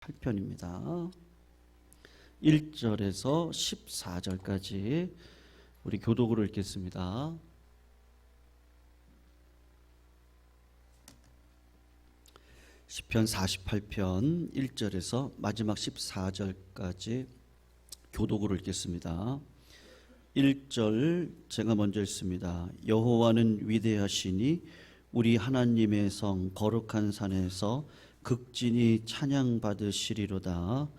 8편입니다. 1절에서 14절까지 우리 교독으로 읽겠습니다. 시편 48편 1절에서 마지막 14절까지 교독으로 읽겠습니다. 1절 제가 먼저 읽습니다. 여호와는 위대하시니 우리 하나님의 성 거룩한 산에서 극진히 찬양받으시리로다.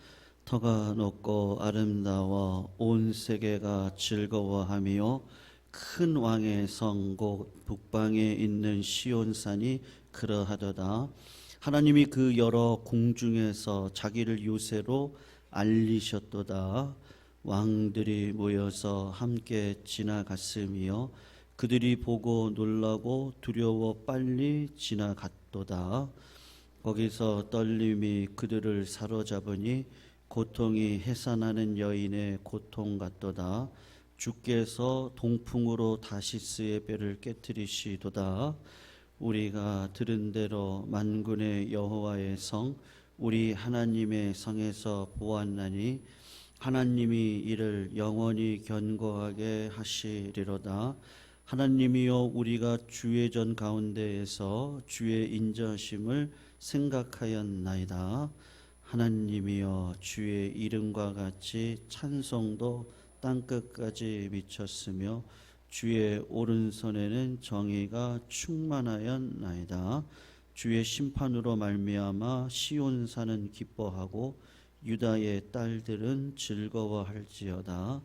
터가 높고 아름다워 온 세계가 즐거워하며 큰 왕의 성 곧 북방에 있는 시온산이 그러하도다. 하나님이 그 여러 궁중에서 자기를 요새로 알리셨도다. 왕들이 모여서 함께 지나갔으며 그들이 보고 놀라고 두려워 빨리 지나갔도다. 거기서 떨림이 그들을 사로잡으니 고통이 해산하는 여인의 고통 같도다. 주께서 동풍으로 다시스의 뼈를 깨뜨리시도다. 우리가 들은 대로 만군의 여호와의 성 우리 하나님의 성에서 보았나니 하나님이 이를 영원히 견고하게 하시리로다. 하나님이여 우리가 주의 전 가운데에서 주의 인자심을 생각하였나이다. 하나님이여 주의 이름과 같이 찬송도 땅끝까지 미쳤으며 주의 오른손에는 정의가 충만하였나이다. 주의 심판으로 말미암아 시온산은 기뻐하고 유다의 딸들은 즐거워할지어다.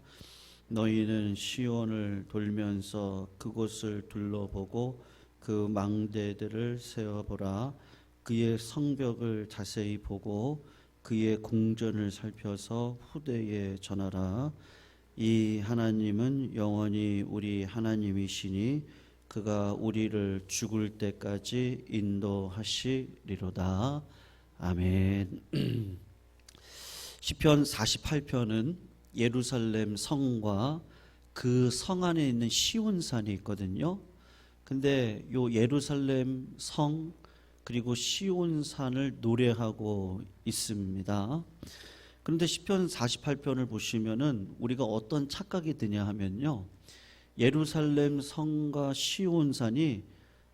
너희는 시온을 돌면서 그곳을 둘러보고 그 망대들을 세어보라. 그의 성벽을 자세히 보고 그의 궁전을 살펴서 후대에 전하라. 이 하나님은 영원히 우리 하나님이시니 그가 우리를 죽을 때까지 인도하시리로다. 아멘. 시편 48편은 예루살렘 성과 그 성 안에 있는 시온산이 있거든요. 근데 요 예루살렘 성 그리고 시온산을 노래하고 있습니다. 그런데 시편 48편을 보시면은 우리가 어떤 착각이 드냐 하면요, 예루살렘 성과 시온산이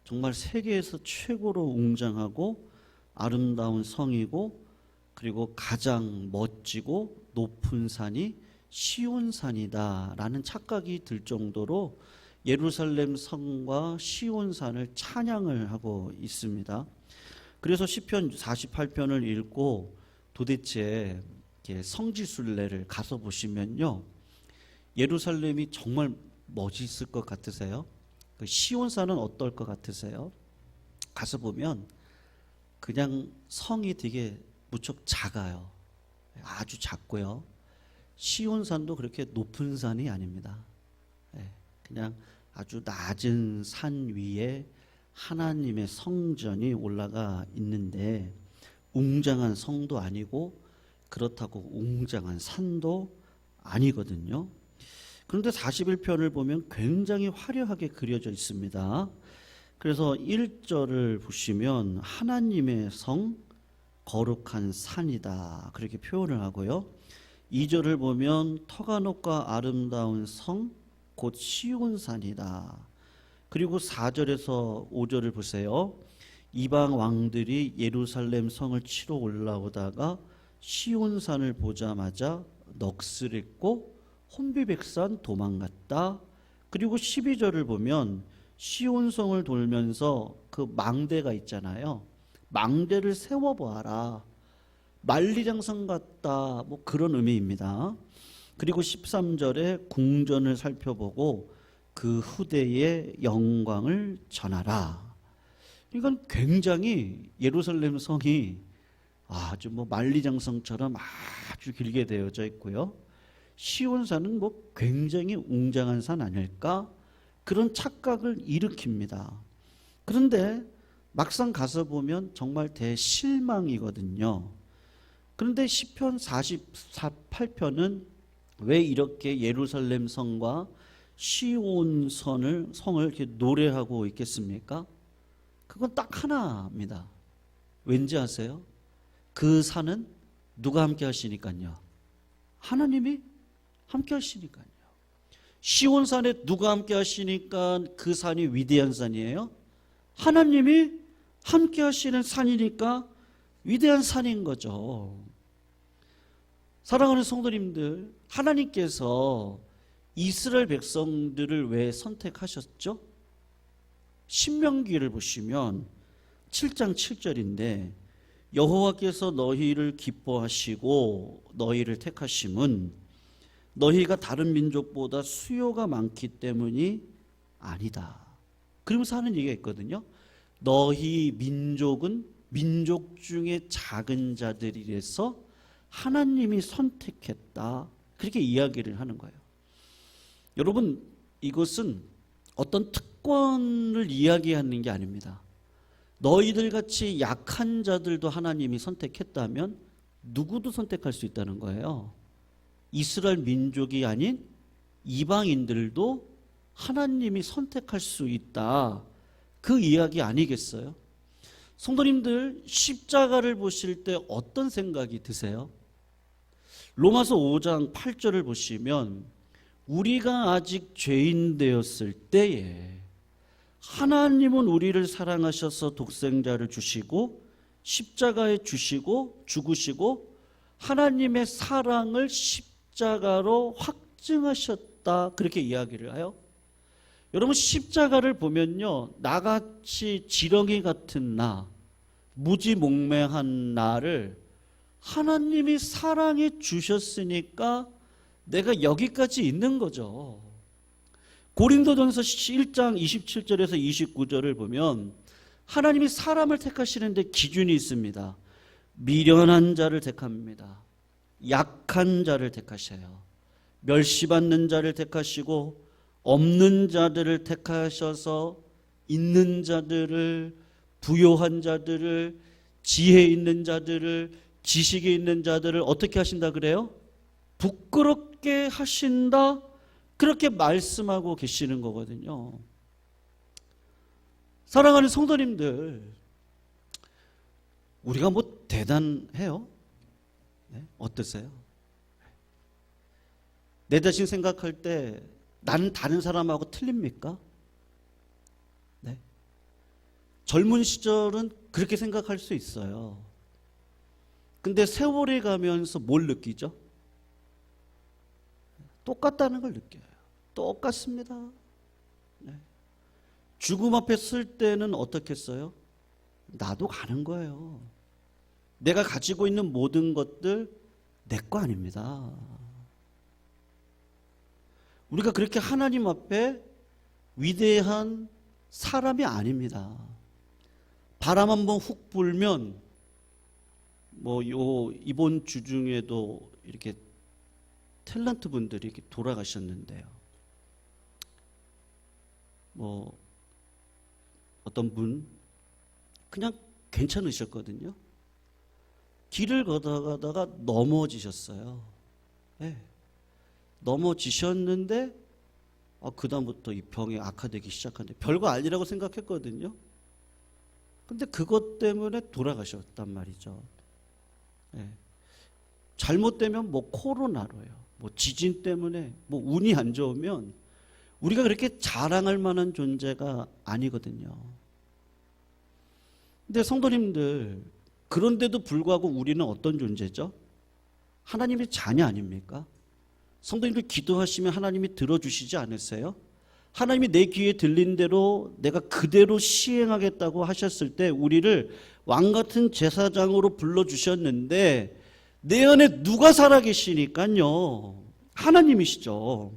정말 세계에서 최고로 웅장하고 아름다운 성이고 그리고 가장 멋지고 높은 산이 시온산이다라는 착각이 들 정도로 예루살렘 성과 시온산을 찬양을 하고 있습니다. 그래서 시편 48편을 읽고 도대체 성지순례를 가서 보시면요, 예루살렘이 정말 멋있을 것 같으세요? 그 시온산은 어떨 것 같으세요? 가서 보면 그냥 성이 되게 무척 작아요. 아주 작고요. 시온산도 그렇게 높은 산이 아닙니다. 그냥 아주 낮은 산 위에 하나님의 성전이 올라가 있는데 웅장한 성도 아니고 그렇다고 웅장한 산도 아니거든요. 그런데 41편을 보면 굉장히 화려하게 그려져 있습니다. 그래서 1절을 보시면 하나님의 성 거룩한 산이다 그렇게 표현을 하고요. 2절을 보면 터가 높과 아름다운 성 곧 시온산이다. 그리고 4절에서 5절을 보세요. 이방 왕들이 예루살렘 성을 치러 올라오다가 시온산을 보자마자 넋을 잃고 혼비백산 도망갔다. 그리고 12절을 보면 시온성을 돌면서 그 망대가 있잖아요. 망대를 세워보아라. 만리장성 같다. 뭐 그런 의미입니다. 그리고 13절에 궁전을 살펴보고 그 후대의 영광을 전하라. 이건 굉장히 예루살렘 성이 아주 뭐 만리장성처럼 아주 길게 되어져 있고요. 시온산은 뭐 굉장히 웅장한 산 아닐까? 그런 착각을 일으킵니다. 그런데 막상 가서 보면 정말 대실망이거든요. 그런데 시편 48편은 왜 이렇게 예루살렘 성과 시온성을 이렇게 노래하고 있겠습니까? 그건 딱 하나입니다. 왠지 아세요? 그 산은 누가 함께 하시니까요? 하나님이 함께 하시니까요. 시온산에 누가 함께 하시니까 그 산이 위대한 산이에요? 하나님이 함께 하시는 산이니까 위대한 산인 거죠. 사랑하는 성도님들, 하나님께서 이스라엘 백성들을 왜 선택하셨죠? 신명기를 보시면 7장 7절인데 여호와께서 너희를 기뻐하시고 너희를 택하심은 너희가 다른 민족보다 수요가 많기 때문이 아니다. 그러면서 하는 얘기가 있거든요. 너희 민족은 민족 중에 작은 자들이라서 하나님이 선택했다. 그렇게 이야기를 하는 거예요. 여러분, 이것은 어떤 특권을 이야기하는 게 아닙니다. 너희들 같이 약한 자들도 하나님이 선택했다면 누구도 선택할 수 있다는 거예요. 이스라엘 민족이 아닌 이방인들도 하나님이 선택할 수 있다. 그 이야기 아니겠어요? 성도님들, 십자가를 보실 때 어떤 생각이 드세요? 로마서 5장 8절을 보시면 우리가 아직 죄인 되었을 때에 하나님은 우리를 사랑하셔서 독생자를 주시고 십자가에 주시고 죽으시고 하나님의 사랑을 십자가로 확증하셨다. 그렇게 이야기를 해요. 여러분, 십자가를 보면요, 나같이 지렁이 같은 나, 무지몽매한 나를 하나님이 사랑해 주셨으니까 내가 여기까지 있는 거죠. 고린도전서 1장 27절에서 29절을 보면 하나님이 사람을 택하시는데 기준이 있습니다. 미련한 자를 택합니다. 약한 자를 택하셔요. 멸시받는 자를 택하시고 없는 자들을 택하셔서 있는 자들을, 부요한 자들을, 지혜 있는 자들을, 지식이 있는 자들을 어떻게 하신다 그래요? 부끄럽게 하신다. 그렇게 말씀하고 계시는 거거든요. 사랑하는 성도님들, 우리가 뭐 대단해요? 네? 어떠세요? 내 자신 생각할 때 나는 다른 사람하고 틀립니까? 네. 젊은 시절은 그렇게 생각할 수 있어요. 근데 세월이 가면서 뭘 느끼죠? 똑같다는 걸 느껴요. 똑같습니다. 네. 죽음 앞에 설 때는 어떻게 써요? 나도 가는 거예요. 내가 가지고 있는 모든 것들 내 거 아닙니다. 우리가 그렇게 하나님 앞에 위대한 사람이 아닙니다. 바람 한번 훅 불면 이번 주 중에도 이렇게 탤런트 분들이 이렇게 돌아가셨는데요. 어떤 분 그냥 괜찮으셨거든요. 길을 걷다가다가 넘어지셨어요. 네. 넘어지셨는데 그다음부터 이 병이 악화되기 시작하는데 별거 아니라고 생각했거든요. 근데 그것 때문에 돌아가셨단 말이죠. 네. 잘못되면 코로나로요. 지진 때문에 운이 안 좋으면 우리가 그렇게 자랑할 만한 존재가 아니거든요. 근데 성도님들, 그런데도 불구하고 우리는 어떤 존재죠? 하나님의 자녀 아닙니까? 성도님들 기도하시면 하나님이 들어주시지 않으세요? 하나님이 내 귀에 들린 대로 내가 그대로 시행하겠다고 하셨을 때 우리를 왕같은 제사장으로 불러주셨는데 내 안에 누가 살아계시니까요? 하나님이시죠.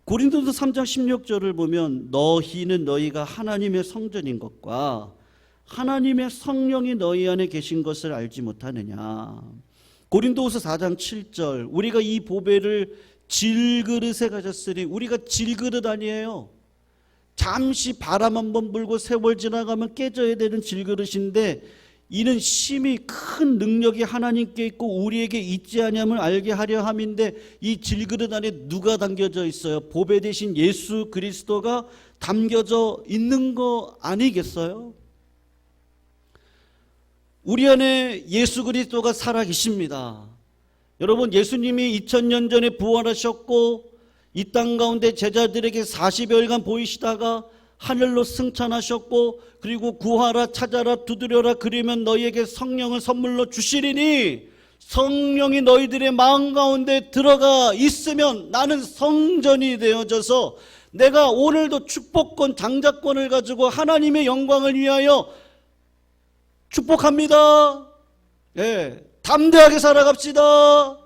고린도서 3장 16절을 보면 너희는 너희가 하나님의 성전인 것과 하나님의 성령이 너희 안에 계신 것을 알지 못하느냐. 고린도후서 4장 7절 우리가 이 보배를 질그릇에 가졌으니 우리가 질그릇 아니에요. 잠시 바람 한번 불고 세월 지나가면 깨져야 되는 질그릇인데 이는 심히 큰 능력이 하나님께 있고 우리에게 있지 아니함을 알게 하려 함인데 이 질그릇 안에 누가 담겨져 있어요? 보배 대신 예수 그리스도가 담겨져 있는 거 아니겠어요? 우리 안에 예수 그리스도가 살아계십니다. 여러분, 예수님이 2000년 전에 부활하셨고 이 땅 가운데 제자들에게 40여일간 보이시다가 하늘로 승천하셨고, 그리고 구하라 찾아라 두드려라 그리면 너희에게 성령을 선물로 주시리니, 성령이 너희들의 마음 가운데 들어가 있으면 나는 성전이 되어져서 내가 오늘도 축복권 장자권을 가지고 하나님의 영광을 위하여 축복합니다. 예, 담대하게 살아갑시다.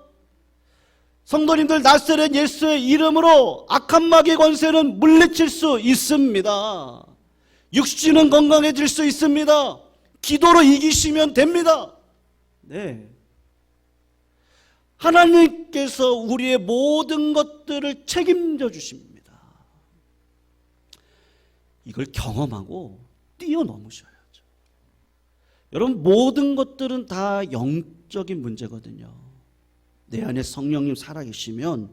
성도님들, 나사렛 예수의 이름으로 악한 마귀의 권세는 물리칠 수 있습니다. 육신은 건강해질 수 있습니다. 기도로 이기시면 됩니다. 네. 하나님께서 우리의 모든 것들을 책임져 주십니다. 이걸 경험하고 뛰어넘으셔야죠. 여러분, 모든 것들은 다 영적인 문제거든요. 내 안에 성령님 살아계시면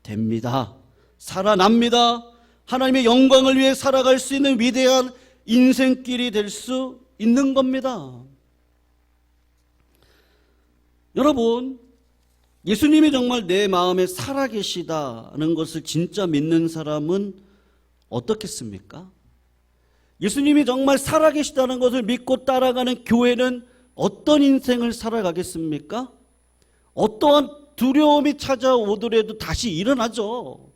됩니다. 살아납니다. 하나님의 영광을 위해 살아갈 수 있는 위대한 인생길이 될 수 있는 겁니다. 여러분, 예수님이 정말 내 마음에 살아계시다는 것을 진짜 믿는 사람은 어떻겠습니까? 예수님이 정말 살아계시다는 것을 믿고 따라가는 교회는 어떤 인생을 살아가겠습니까? 어떠한 두려움이 찾아오더라도 다시 일어나죠.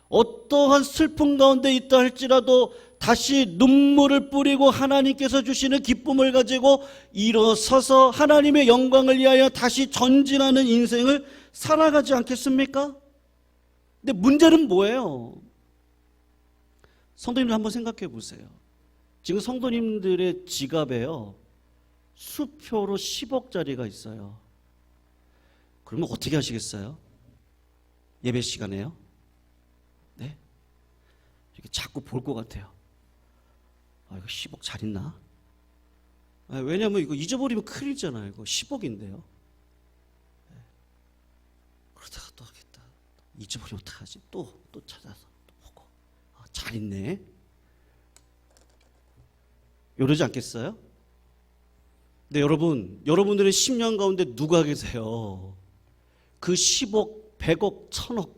어떠한 슬픔 가운데 있다 할지라도 다시 눈물을 뿌리고 하나님께서 주시는 기쁨을 가지고 일어서서 하나님의 영광을 위하여 다시 전진하는 인생을 살아가지 않겠습니까? 근데 문제는 뭐예요? 성도님들 한번 생각해 보세요. 지금 성도님들의 지갑에요, 수표로 10억짜리가 있어요. 그러면 어떻게 하시겠어요? 예배 시간에요? 네? 이렇게 자꾸 볼 것 같아요. 아, 이거 10억 잘 있나? 아, 왜냐면 이거 잊어버리면 큰일이잖아요. 이거 10억인데요. 네. 그러다가 또 하겠다. 잊어버리면 어떡하지? 또 찾아서 또 보고. 아, 잘 있네. 이러지 않겠어요? 근데 여러분들의 10년 가운데 누가 계세요? 그 10억, 100억, 1000억,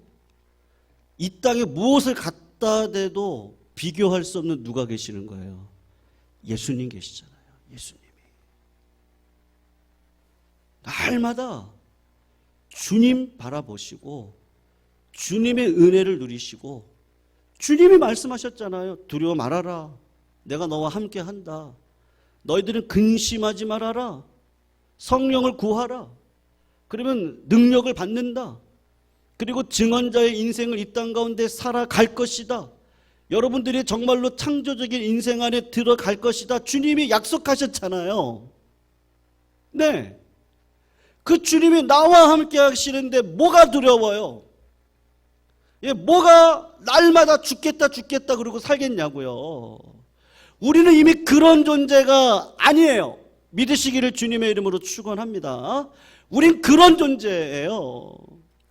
이 땅에 무엇을 갖다 대도 비교할 수 없는 누가 계시는 거예요? 예수님 계시잖아요. 예수님이. 날마다 주님 바라보시고 주님의 은혜를 누리시고, 주님이 말씀하셨잖아요. 두려워 말아라. 내가 너와 함께 한다. 너희들은 근심하지 말아라. 성령을 구하라. 그러면 능력을 받는다. 그리고 증언자의 인생을 이 땅 가운데 살아갈 것이다. 여러분들이 정말로 창조적인 인생 안에 들어갈 것이다. 주님이 약속하셨잖아요. 네. 그 주님이 나와 함께 하시는데 뭐가 두려워요? 예, 뭐가 날마다 죽겠다 그러고 살겠냐고요. 우리는 이미 그런 존재가 아니에요. 믿으시기를 주님의 이름으로 축원합니다. 우린 그런 존재예요.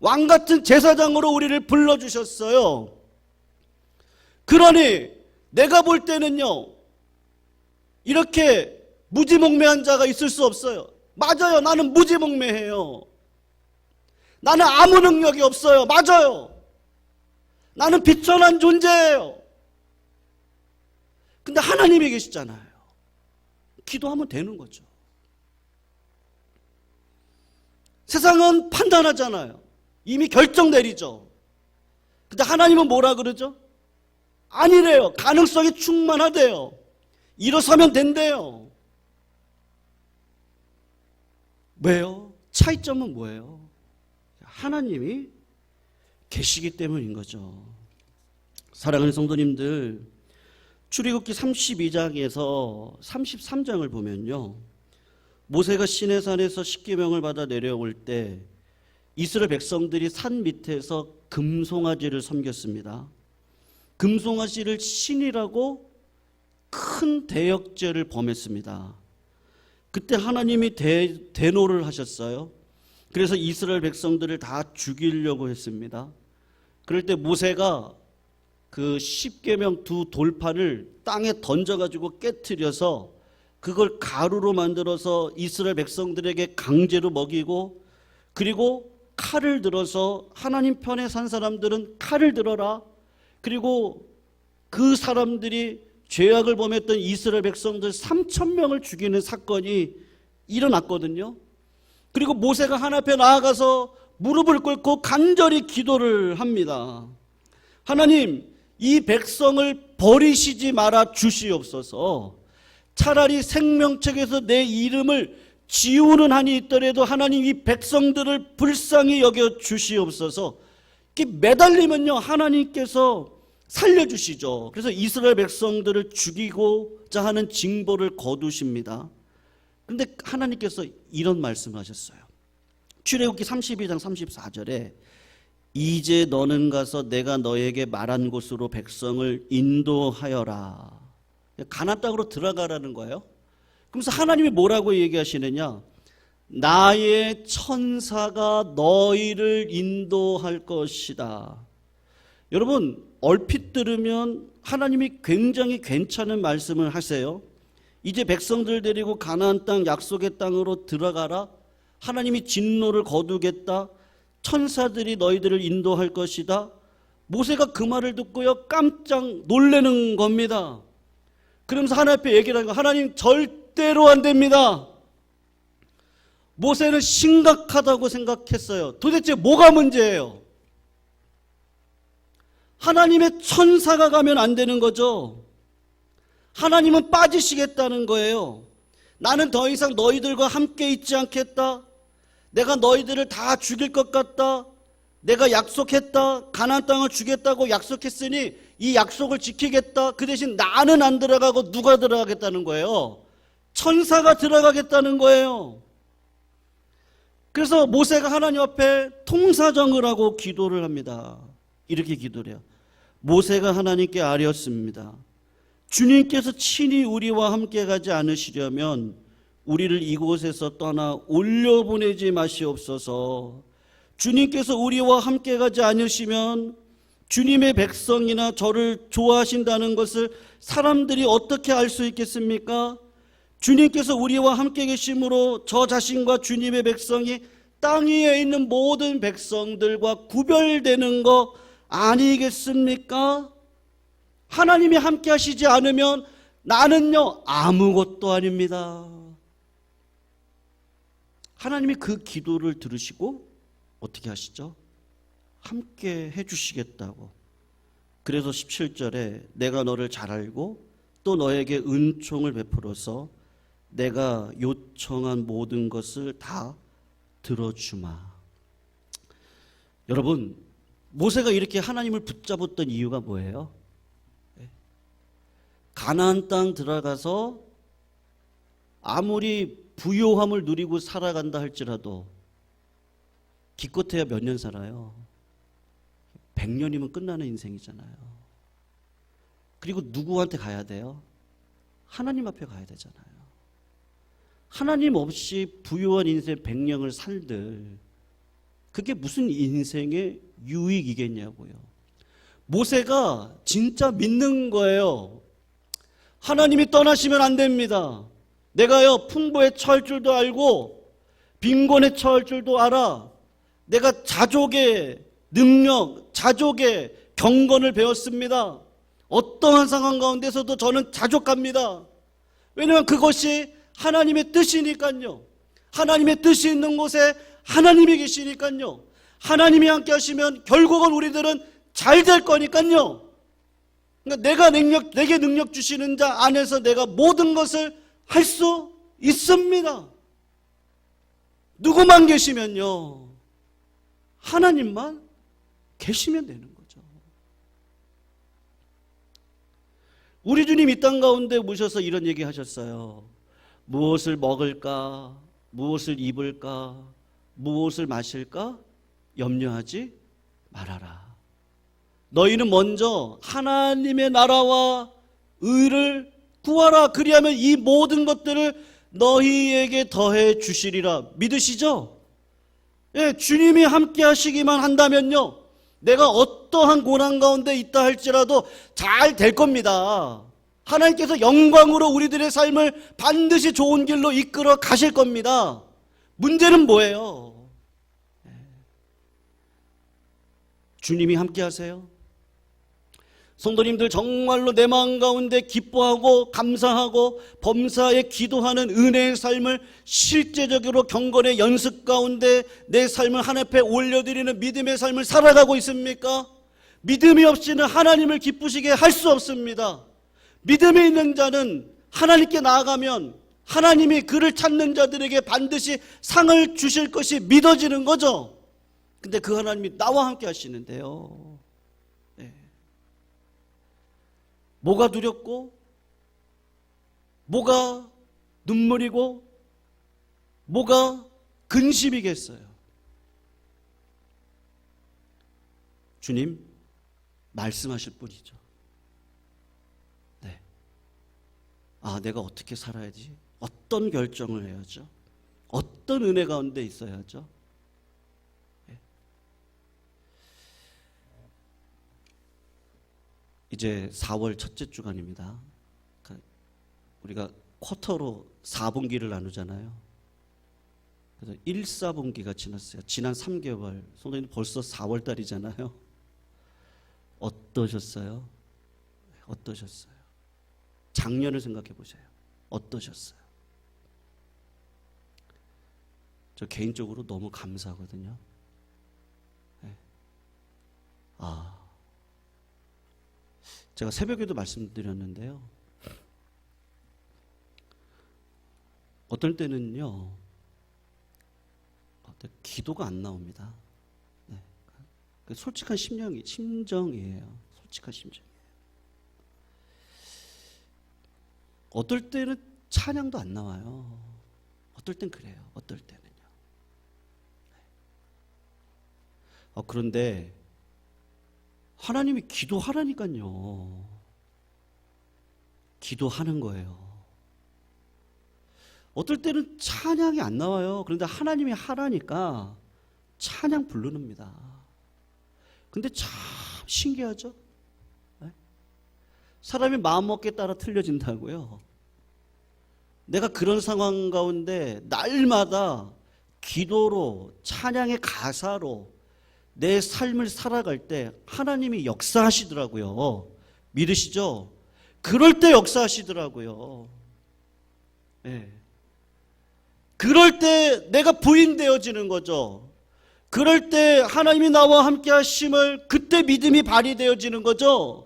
왕같은 제사장으로 우리를 불러주셨어요. 그러니 내가 볼 때는요, 이렇게 무지몽매한 자가 있을 수 없어요. 맞아요. 나는 무지몽매해요. 나는 아무 능력이 없어요. 맞아요. 나는 비천한 존재예요. 근데 하나님이 계시잖아요. 기도하면 되는 거죠. 세상은 판단하잖아요. 이미 결정 내리죠. 근데 하나님은 뭐라 그러죠? 아니래요. 가능성이 충만하대요. 일어서면 된대요. 왜요? 차이점은 뭐예요? 하나님이 계시기 때문인 거죠. 사랑하는 성도님들, 출애굽기 32장에서 33장을 보면요, 모세가 시내산에서 십계명을 받아 내려올 때 이스라엘 백성들이 산 밑에서 금송아지를 섬겼습니다. 금송아지를 신이라고 큰 대역죄를 범했습니다. 그때 하나님이 대노를 하셨어요. 그래서 이스라엘 백성들을 다 죽이려고 했습니다. 그럴 때 모세가 그 십계명 두 돌판을 땅에 던져가지고 깨트려서 그 그걸 가루로 만들어서 이스라엘 백성들에게 강제로 먹이고, 그리고 칼을 들어서 하나님 편에 산 사람들은 칼을 들어라. 그리고 그 사람들이 죄악을 범했던 이스라엘 백성들 3,000명을 죽이는 사건이 일어났거든요. 그리고 모세가 하나님 앞에 나아가서 무릎을 꿇고 간절히 기도를 합니다. 하나님, 이 백성을 버리시지 말아 주시옵소서. 차라리 생명책에서 내 이름을 지우는 한이 있더라도 하나님 이 백성들을 불쌍히 여겨 주시옵소서. 이렇게 매달리면요, 하나님께서 살려주시죠. 그래서 이스라엘 백성들을 죽이고자 하는 징벌을 거두십니다. 그런데 하나님께서 이런 말씀을 하셨어요. 출애굽기 32장 34절에 이제 너는 가서 내가 너에게 말한 곳으로 백성을 인도하여라. 가나안 땅으로 들어가라는 거예요. 그러면서 하나님이 뭐라고 얘기하시느냐? 나의 천사가 너희를 인도할 것이다. 여러분, 얼핏 들으면 하나님이 굉장히 괜찮은 말씀을 하세요. 이제 백성들 데리고 가나안 땅 약속의 땅으로 들어가라. 하나님이 진노를 거두겠다. 천사들이 너희들을 인도할 것이다. 모세가 그 말을 듣고요, 깜짝 놀라는 겁니다. 그러면서 하나님 앞에 얘기를 하는 거예요. 하나님, 절대로 안 됩니다. 모세는 심각하다고 생각했어요. 도대체 뭐가 문제예요? 하나님의 천사가 가면 안 되는 거죠. 하나님은 빠지시겠다는 거예요. 나는 더 이상 너희들과 함께 있지 않겠다. 내가 너희들을 다 죽일 것 같다. 내가 약속했다. 가나안 땅을 주겠다고 약속했으니 이 약속을 지키겠다. 그 대신 나는 안 들어가고 누가 들어가겠다는 거예요? 천사가 들어가겠다는 거예요. 그래서 모세가 하나님 앞에 통사정을 하고 기도를 합니다. 이렇게 기도를 해요. 모세가 하나님께 아뢰었습니다. 주님께서 친히 우리와 함께 가지 않으시려면 우리를 이곳에서 떠나 올려보내지 마시옵소서. 주님께서 우리와 함께 가지 않으시면 주님의 백성이나 저를 좋아하신다는 것을 사람들이 어떻게 알 수 있겠습니까? 주님께서 우리와 함께 계심으로 저 자신과 주님의 백성이 땅 위에 있는 모든 백성들과 구별되는 거 아니겠습니까? 하나님이 함께 하시지 않으면 나는요, 아무것도 아닙니다. 하나님이 그 기도를 들으시고 어떻게 하시죠? 함께 해주시겠다고. 그래서 17절에 내가 너를 잘 알고 또 너에게 은총을 베풀어서 내가 요청한 모든 것을 다 들어주마. 여러분, 모세가 이렇게 하나님을 붙잡았던 이유가 뭐예요? 가나안 땅 들어가서 아무리 부요함을 누리고 살아간다 할지라도 기껏해야 몇 년 살아요? 100년이면 끝나는 인생이잖아요. 그리고 누구한테 가야 돼요? 하나님 앞에 가야 되잖아요. 하나님 없이 부유한 인생 100년을 살들 그게 무슨 인생의 유익이겠냐고요. 모세가 진짜 믿는 거예요. 하나님이 떠나시면 안 됩니다. 내가요, 풍부에 처할 줄도 알고 빈곤에 처할 줄도 알아. 내가 자족의 능력, 자족의 경건을 배웠습니다. 어떠한 상황 가운데서도 저는 자족합니다. 왜냐하면 그것이 하나님의 뜻이니까요. 하나님의 뜻이 있는 곳에 하나님이 계시니까요. 하나님이 함께 하시면 결국은 우리들은 잘 될 거니까요. 그러니까 내게 능력 주시는 자 안에서 내가 모든 것을 할 수 있습니다. 누구만 계시면요, 하나님만 계시면 되는 거죠. 우리 주님 이 땅 가운데 모셔서 이런 얘기 하셨어요. 무엇을 먹을까, 무엇을 입을까, 무엇을 마실까 염려하지 말아라. 너희는 먼저 하나님의 나라와 의를 구하라. 그리하면 이 모든 것들을 너희에게 더해 주시리라. 믿으시죠? 예, 주님이 함께 하시기만 한다면요, 내가 어떠한 고난 가운데 있다 할지라도 잘 될 겁니다. 하나님께서 영광으로 우리들의 삶을 반드시 좋은 길로 이끌어 가실 겁니다. 문제는 뭐예요? 주님이 함께 하세요. 성도님들 정말로 내 마음 가운데 기뻐하고 감사하고 범사에 기도하는 은혜의 삶을 실제적으로 경건의 연습 가운데 내 삶을 하나님 앞에 올려드리는 믿음의 삶을 살아가고 있습니까? 믿음이 없이는 하나님을 기쁘시게 할 수 없습니다. 믿음이 있는 자는 하나님께 나아가면 하나님이 그를 찾는 자들에게 반드시 상을 주실 것이 믿어지는 거죠. 근데 그 하나님이 나와 함께 하시는데요. 네. 뭐가 두렵고 뭐가 눈물이고 뭐가 근심이겠어요? 주님 말씀하실 뿐이죠. 네. 아, 내가 어떻게 살아야지? 어떤 결정을 해야죠? 어떤 은혜 가운데 있어야죠? 네. 이제 4월 첫째 주간입니다. 우리가 쿼터로 4분기를 나누잖아요. 그래서 1, 4분기가 지났어요. 지난 3개월. 성도님 벌써 4월 달이잖아요. 어떠셨어요? 어떠셨어요? 작년을 생각해 보세요. 어떠셨어요? 저 개인적으로 너무 감사하거든요. 네. 제가 새벽에도 말씀드렸는데요. 어떨 때는요, 기도가 안 나옵니다. 네. 솔직한 심정이에요. 솔직한 심정이에요. 어떨 때는 찬양도 안 나와요. 어떨 땐 그래요. 어떨 때는요. 그런데 하나님이 기도하라니까요. 기도하는 거예요. 어떨 때는 찬양이 안 나와요. 그런데 하나님이 하라니까 찬양 부르는입니다. 근데 참 신기하죠? 네? 사람이 마음먹기에 따라 틀려진다고요. 내가 그런 상황 가운데 날마다 기도로 찬양의 가사로 내 삶을 살아갈 때 하나님이 역사하시더라고요. 믿으시죠? 그럴 때 역사하시더라고요. 네. 그럴 때 내가 부인되어지는 거죠. 그럴 때 하나님이 나와 함께 하심을 그때 믿음이 발휘되어지는 거죠.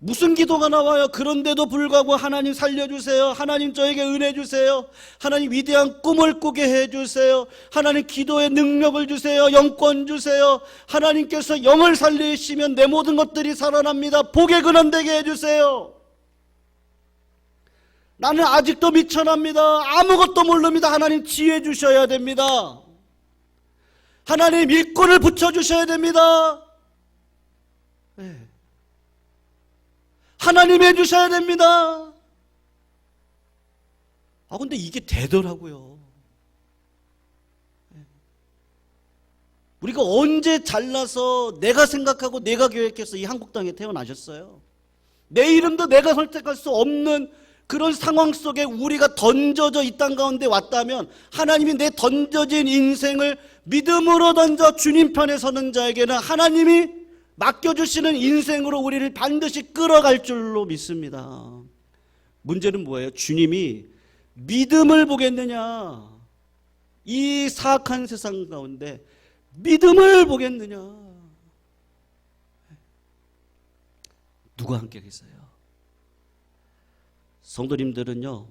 무슨 기도가 나와요? 그런데도 불구하고 하나님 살려주세요. 하나님 저에게 은혜 주세요. 하나님 위대한 꿈을 꾸게 해주세요. 하나님 기도의 능력을 주세요. 영권 주세요. 하나님께서 영을 살리시면 내 모든 것들이 살아납니다. 복의 근원 되게 해주세요. 나는 아직도 미천합니다. 아무것도 모릅니다. 하나님 지혜 주셔야 됩니다. 하나님 일꾼을 붙여주셔야 됩니다. 네. 하나님 해주셔야 됩니다. 근데 이게 되더라고요. 우리가 언제 잘나서 내가 생각하고 내가 계획해서 이 한국 땅에 태어나셨어요? 내 이름도 내가 선택할 수 없는 그런 상황 속에 우리가 던져져 이 땅 가운데 왔다면 하나님이 내 던져진 인생을 믿음으로 던져 주님 편에 서는 자에게는 하나님이 맡겨주시는 인생으로 우리를 반드시 끌어갈 줄로 믿습니다. 문제는 뭐예요? 주님이 믿음을 보겠느냐? 이 사악한 세상 가운데 믿음을 보겠느냐? 누가 함께 계세요? 성도님들은요,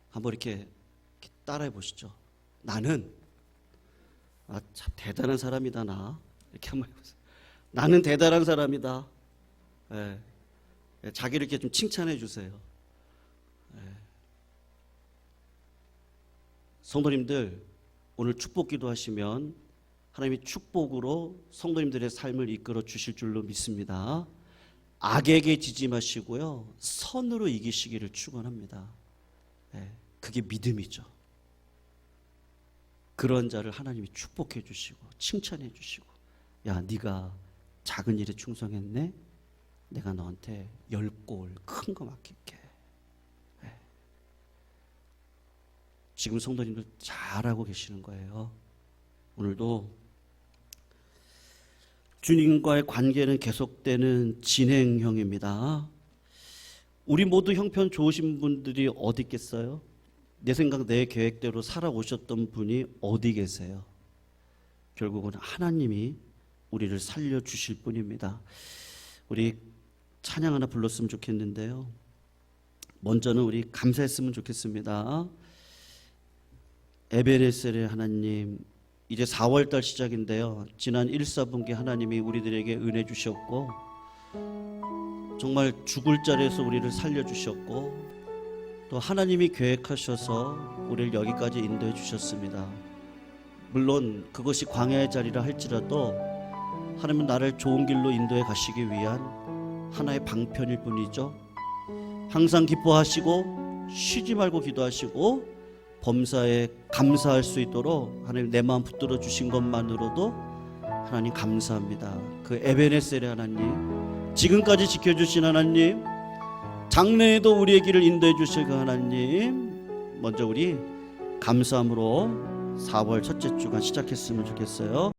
한번 이렇게 따라해 보시죠. 나는 참 대단한 사람이다 나. 이렇게 한번 해보세요. 나는 대단한 사람이다. 예. 자기를 이렇게 좀 칭찬해 주세요. 예. 성도님들 오늘 축복 기도하시면 하나님이 축복으로 성도님들의 삶을 이끌어 주실 줄로 믿습니다. 악에게 지지 마시고요, 선으로 이기시기를 축원합니다. 예. 그게 믿음이죠. 그런 자를 하나님이 축복해 주시고 칭찬해 주시고, 야 네가 작은 일에 충성했네? 내가 너한테 10골 큰 거 맡길게. 지금 성도님들 잘하고 계시는 거예요. 오늘도 주님과의 관계는 계속되는 진행형입니다. 우리 모두 형편 좋으신 분들이 어디 있겠어요? 내 생각 내 계획대로 살아오셨던 분이 어디 계세요? 결국은 하나님이 우리를 살려주실 뿐입니다. 우리 찬양 하나 불렀으면 좋겠는데요. 먼저는 우리 감사했으면 좋겠습니다. 에베네셀의 하나님, 이제 4월달 시작인데요. 지난 1, 4분기 하나님이 우리들에게 은혜 주셨고 정말 죽을 자리에서 우리를 살려주셨고 또 하나님이 계획하셔서 우리를 여기까지 인도해 주셨습니다. 물론 그것이 광야의 자리라 할지라도 하나님은 나를 좋은 길로 인도해 가시기 위한 하나의 방편일 뿐이죠. 항상 기뻐하시고 쉬지 말고 기도하시고 범사에 감사할 수 있도록 하나님 내 마음 붙들어 주신 것만으로도 하나님 감사합니다. 그 에베네셀의 하나님, 지금까지 지켜주신 하나님, 장래에도 우리의 길을 인도해 주실 그 하나님, 먼저 우리 감사함으로 4월 첫째 주간 시작했으면 좋겠어요.